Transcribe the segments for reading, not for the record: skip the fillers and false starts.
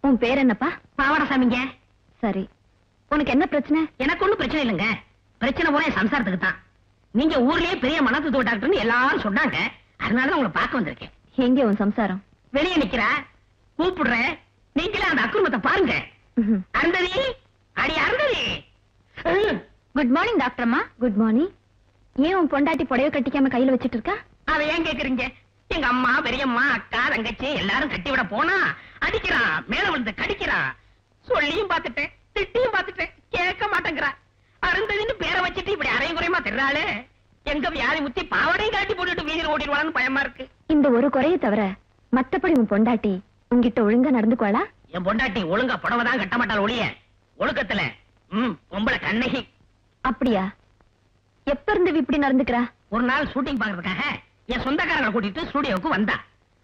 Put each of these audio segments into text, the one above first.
உன் பேர் என்னப்பா? பாவாடசாமிங்க. சரி, உனக்கு என்ன பிரச்சனை? எனக்கு ஒண்ணும் பிரச்சனை இல்லைங்க. பிரச்சனை போல என் சம்சாரத்துக்கு தான். நீங்க ஊர்லயே பெரிய மனத்துவ டாக்டர்னு எல்லாரும் சொன்னாங்க. அதனாலதான் உங்களை பார்க்க வந்திருக்கேன். எங்க உன் சம்சாரம்? வெளியே நிக்கிறா, கூப்பிடுறேன். நீங்களே அந்த அக்குறுமத்தை பாருங்க. அருந்ததி, அடி அருந்ததி. குட் மார்னிங் டாக்டர் அம்மா. Good morning. ஏன் உன் பொண்டாட்டி புடவை கட்டிக்காம கையில வச்சிட்டு இருக்கா? அவ ஏன் கேக்குறீங்க? எங்க அம்மா, பெரியம்மா, அக்கா, தங்கச்சி எல்லாரும் கட்டி விட போனா அடிக்கிறான், மேல விழுந்து கடிக்கிறான். சொல்லியும் பாத்துட்டேன், திட்டியும் பாத்துட்டேன், கேட்க மாட்டேங்கிறா. அருந்ததின்னு பேரை வச்சுட்டு இப்படி அரையும் குறையமா திர்றாளே. எங்க வியாதி முத்தி பாவடையும் காட்டி போட்டுட்டு வீதியில் ஓடிடுவான்னு பயமா இருக்கு. இந்த ஒரு குறைய தவிர மத்தபடி உன் பொண்டாட்டி உன்கிட்ட ஒழுங்கா நடந்துக்குவாளா? என் பொண்டாட்டி ஒழுங்கா புடவைதான் கட்ட மாட்டாள் ஒழிய ஒழுக்கத்துல பொம்பளை கண்ணகி. அப்படியா? எப்ப இருந்து இப்படி நடந்துக்கிறா? ஒரு நாள் ஷூட்டிங் பாக்குறதுக்காக என் சொந்தக்காரங்களை கூட்டிட்டு ஸ்டுடியோவுக்கு வந்தா.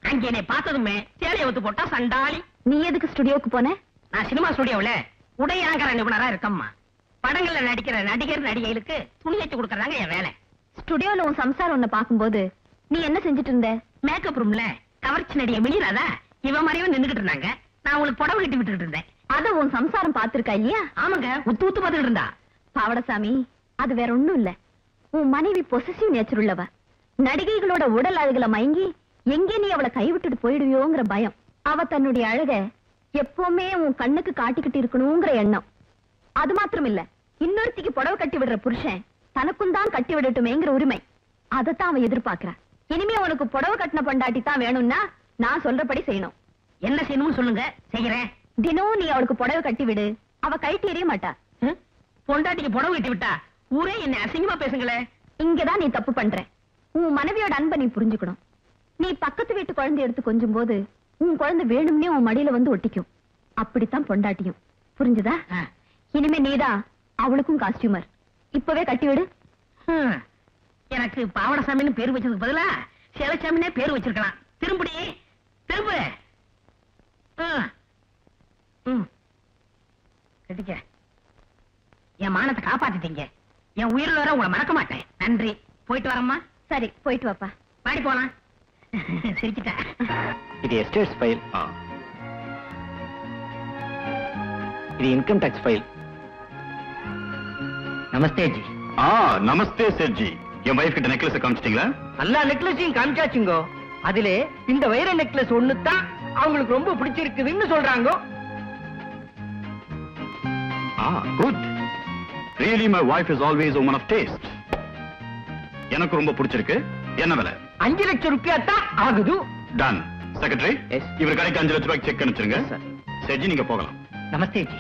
அங்க என்னை பார்த்ததுமே சேலையை ஒத்து போட்டா சண்டாளி. நீ எதுக்கு ஸ்டுடியோவுக்கு போன? நான் சினிமா ஸ்டுடியோவுல உடையாங்கிற நிபுணரா இருக்கம்மா. படங்கள்ல நடிக்கிற நடிகர் நடிகைகளுக்கு துணி வச்சு கொடுக்கறதாங்க என் வேலை. ஸ்டுடியோல உன் சம்சாரம் உன்னை பாக்கும்போது நீ என்ன செஞ்சுட்டு இருந்த? மேக்கப் ரூம்ல கவர்ச்சி நடிகை மினிராதா இவ மாதிரியும் நின்னுகிட்டு இருந்தாங்க. நான் உங்களுக்கு புடவை கட்டி விட்டுட்டு இருந்தேன். அத உன் சம்சாரம் பாத்துருக்கா இல்லையா? ஆமாங்க, உத்து உத்து பாத்துட்டு இருந்தா. பாவடசாமி, அது வேற ஒண்ணும் இல்ல. உன் மனைவி பொசசிவ் நேச்சர் உள்ளவ. நடிகைகளோட உடல் அழகுல மயங்கி எங்கே நீ அவளை கைவிட்டுட்டு போயிடுவியோங்கிற பயம். அவ தன்னுடைய அழக எப்பவுமே உன் கண்ணுக்கு காட்டிக்கிட்டு இருக்கணுங்கிற எண்ணம். அது மாத்திரம் இல்ல, இன்னொருத்திக்கு புடவை கட்டி விடுற புருஷன் தனக்கும் தான் கட்டி விடட்டுமேங்கிற உரிமை. அதத்தான் அவன் எதிர்பார்க்கிறான். இனிமே உனக்கு புடவை கட்டின பொண்டாட்டி தான் வேணும்னா நான் சொல்றபடி செய்யணும். என்ன செய்யணும்னு சொல்லுங்க, செய்யறேன். தினம் நீ அவளுக்கு புடவை கட்டி விடு, அவ கைட்டு எறிய மாட்டா. பொண்டாட்டிக்கு புடவை கட்டி விட்டா ஊரே என்ன அசிங்கமா பேசுங்களே. இங்கதான் நீ தப்பு பண்ற. உன் மனைவியோட அன்பை நீ புரிஞ்சுக்கணும். நீ பக்கத்து வீட்டு குழந்தை எடுத்து கொஞ்சும் போது உன் குழந்தை வேணும்னே உன் மடியில வந்து ஒட்டிக்கும். அப்படித்தான் பொண்டாட்டியும். புரிஞ்சுதா? இனிமே நீதான் அவளுக்கும் காஸ்டியூமர். இப்பவே கட்டி விடு. எனக்கு பாவடசாமின்னு பேர் வச்சதுக்கு பதிலா சேலசாமினே பேர் வச்சிருக்கலாம். திரும்படி திரும்ப கட்டிக்க. என் மானத்தை காப்பாத்திட்டீங்க. என் உயிரில் வர உங்களை மறக்க மாட்டேன். நன்றி. போயிட்டு வரம்மா. சரி, போயிட்டு வாப்பா. பாடி போலாம். சிரிச்சிட்டேன். இது எஸ்டேட்ஸ் ஃபைல். இது இன்கம் டாக்ஸ் ஃபைல். நமஸ்தே ஜி. நமஸ்தே சார் ஜி. என் வைஃப் கிட்ட நெக்லஸ் காமிச்சிட்டீங்களா? எல்லா நெக்லஸையும் காமிச்சாச்சுங்கோ. அதிலே இந்த வைர நெக்லஸ் ஒண்ணுதான் அவங்களுக்கு ரொம்ப பிடிச்சிருக்குதுன்னு சொல்றாங்க. Good. Really my wife is always a woman of taste. எனக்கு ரொம்ப பிடிச்சிருக்கு. என்ன விலை? 5 லட்சம் ரூபாய் தான் ஆகுது. டன். செக்ரட்டரி, இவர் கடைக்கு 5 லட்சம் ரூபாய்க்கு செக் அனுப்பிச்சிருங்க. சரி, நீங்க போகலாம். நமஸ்தே ஜி.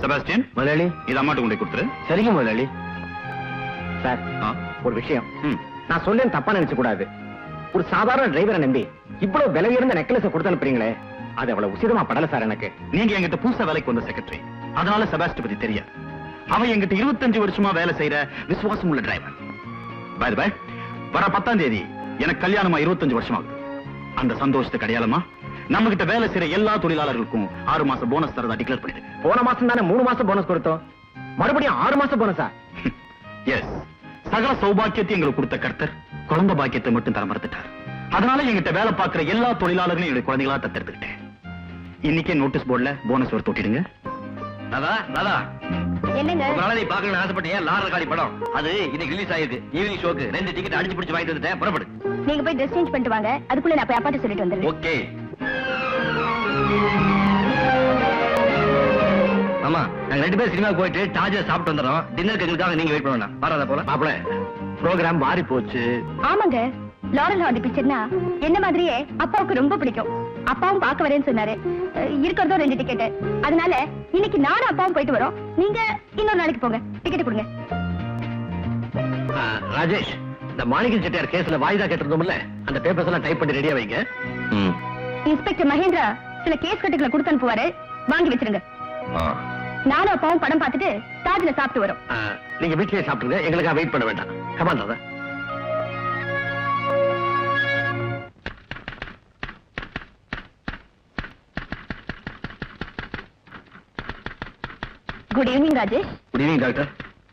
செபாஸ்டியன், முதலாளி, இது அம்மாட்ட கொண்டு கொடுத்துரு. சரிங்க முதலாளி. சார், ஒரு விஷயம் நான் சொல்லேன், தப்பா நினைச்சு கூடாது. ஒரு சாதாரண டிரைவரை நம்பி இவ்வளவு விலை உயர்ந்த நெக்லஸ் கொடுத்து அனுப்புறீங்களே, அது அவ்வளவு உசிதமா படல சார் எனக்கு. நீங்க எங்கிட்ட புதுசா வேலைக்கு வந்த செக்ரட்டரி, அதனால செபாஸ்டியன் பத்தி தெரியாது. அவன் எங்கிட்ட 25 வருஷமா வேலை செய்யற விசுவாசம் உள்ள டிரைவர். பை தி பை, வர 10ஆம் தேதி எனக்கு கல்யாணமா 25 வருஷம் ஆகுது. அந்த சந்தோஷத்துக்கு அடையாளமா நம்ம கிட்ட வேலை செய்யற எல்லா தொழிலாளர்களுக்கும் 6 மாசம் போனஸ் தரதா டிக்ளேர் பண்ணிடுங்க. போன மாசம் தானே 3 மாசம் போனஸ் கொடுத்தோம், மறுபடியும் 6 மாசம் போனஸா? எஸ். சகல சௌபாக்கியத்தை எங்களுக்கு கொடுத்த கர்த்தர் குழந்தை பாக்கியத்தை மட்டும் தர மறுத்துட்டார். அதனால எங்கிட்ட வேலை பார்க்கிற எல்லா தொழிலாளர்களையும் என்னுடைய குழந்தைகளா தத்தெடுத்துக்கிட்டேன். இன்னைக்கே நோட்டீஸ் போர்டுல போனஸ் ஒரு தொட்டிடுங்க. என்னங்க? நீ பாக்கணும்னு ஆசைப்பட்டியா? லாரல் காடி படம் அது இன்னைக்கு ரிலீஸ் ஆயிருக்கு. ஈவினிங் ஷோக்கு 2 டிக்கெட் அடிச்சு பிடிச்சு வாங்கிட்டு வந்துட்டேன். புறப்படு. நீங்க போய் ட்ரெஸ் சேஞ்ச் பண்ணிட்டு வாங்க. அதுக்குள்ள நான் போய் அப்பாட்ட சொல்லிட்டு வந்துடுறேன். ஓகே. ஆமா, நாங்க 2 பேரும் சினிமாக்கு போயிட்டு டாஜா சாப்பிட்டு வந்துடுறோம். டின்னருக்கு எங்களுக்காக நீங்க வெயிட் பண்ணணும். வராத போல. மாப்பிள, ப்ரோகிராம் மாறி போச்சு. ஆமாங்க, லாரல் ஹார்டி பிக்சர்னா என்ன மாதிரியே அப்பாவுக்கு ரொம்ப பிடிக்கும். அப்பாவும் பார்க்க வரேன்னு சொன்னாரு. இருக்கிறதோ 2 டிக்கெட். அதனால இன்னைக்கு நானும் அப்பாவும் போயிட்டு வரோம். நீங்க இன்னொரு நாளைக்கு போங்க, டிக்கெட் கொடுங்க. ராஜேஷ், இந்த மாணிக்க செட்டியார் கேஸ்ல வாய்தா கேட்டிருந்தோம்ல, அந்த பேப்பர்ஸ் எல்லாம் டைப் பண்ணி ரெடியா வைங்க. இன்ஸ்பெக்டர் மகேந்திரா சில கேஸ் கட்டுகளை கொடுத்து அனுப்புவாரு, வாங்கி வச்சிருங்க. நானும் அப்பாவும் படம் பார்த்துட்டு தாஜ்ல சாப்பிட்டு வரோம். நீங்க வீட்லயே சாப்பிடுங்க, எங்களுக்காக வெயிட் பண்ண வேண்டாம். Come on Radha. Good evening Rajesh. Good evening doctor.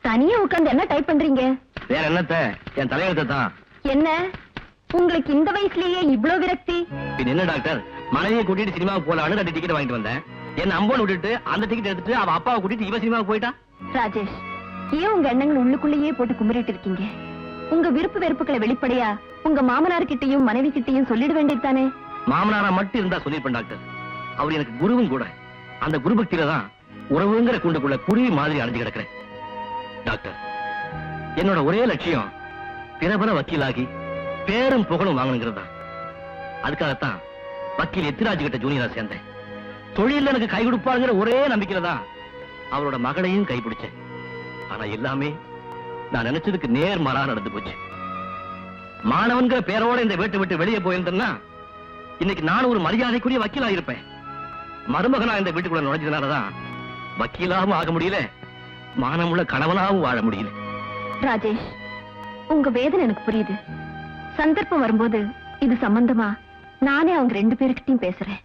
தனியா உட்கார்ந்து என்ன டைப் பண்றீங்க? வேற என்னத்த, என் தலையெழுத்தை தான். என்ன உங்களுக்கு இந்த வயசுலயே இவ்ளோ விரக்தி? இது என்ன டாக்டர், மனைவியை கூட்டிட்டு சினிமாவுக்கு போலான்னு 2 டிக்கெட் வாங்கிட்டு வந்தேன். என்ன அம்போன் விட்டுட்டு அந்த டிக்கெட் எடுத்துட்டு அவ அப்பாவை கூட்டிட்டு இவ சினிமாவுக்கு போயிட்டா. ராஜேஷ், ஏன் உங்க எண்ணங்கள் உள்ளுக்குள்ளேயே போட்டு கும்பிட்டு இருக்கீங்க? உங்க விருப்பு வெறுப்புகளை வெளிப்படையா உங்க மாமனார் கிட்டையும் மனைவி கிட்டையும் சொல்லிட வேண்டியதுதானே? மாமனாரா மட்டும் இருந்தா சொல்லிருப்பேன் டாக்டர். அவர் எனக்கு குருவும் கூட. அந்த குரு பக்தியில தான் உறவுங்கிற கூண்டுக்குள்ள குருவி மாதிரி அடைஞ்சு கிடக்கிறேன். டாக்டர், என்னோட ஒரே லட்சியம் பிரபல வக்கீலாகி பேரும் புகழும் வாங்கணுங்கிறது தான். அதுக்காகத்தான் வக்கீல் எத்திராஜ் கிட்ட ஜூனியரா சேர்ந்தேன். தொழில எனக்கு கை கொடுப்பாருங்கிற ஒரே நம்பிக்கையில தான் அவரோட மகளையும் கைப்பிடிச்சேன். ஆனா எல்லாமே நான் நினைச்சதுக்கு நேர்மாறா நடந்து போச்சு. மாணவன்கிற பேரோட இந்த வீட்டை விட்டு வெளியே போயிருந்தேன்னா இன்னைக்கு நான் ஒரு மரியாதைக்குரிய வக்கீலா இருப்பேன். மருமகனா இந்த வீட்டுக்குள்ள நுழைஞ்சதுனாலதான் வக்கீலாவும் ஆக முடியல, மானமுள்ள கணவனாவும் வாழ முடியல. ராஜேஷ், உங்க வேதனை எனக்கு புரியுது. சந்தர்ப்பம் வரும்போது இது சம்பந்தமா நானே அவங்க 2 பேருக்கிட்டையும் பேசுறேன்.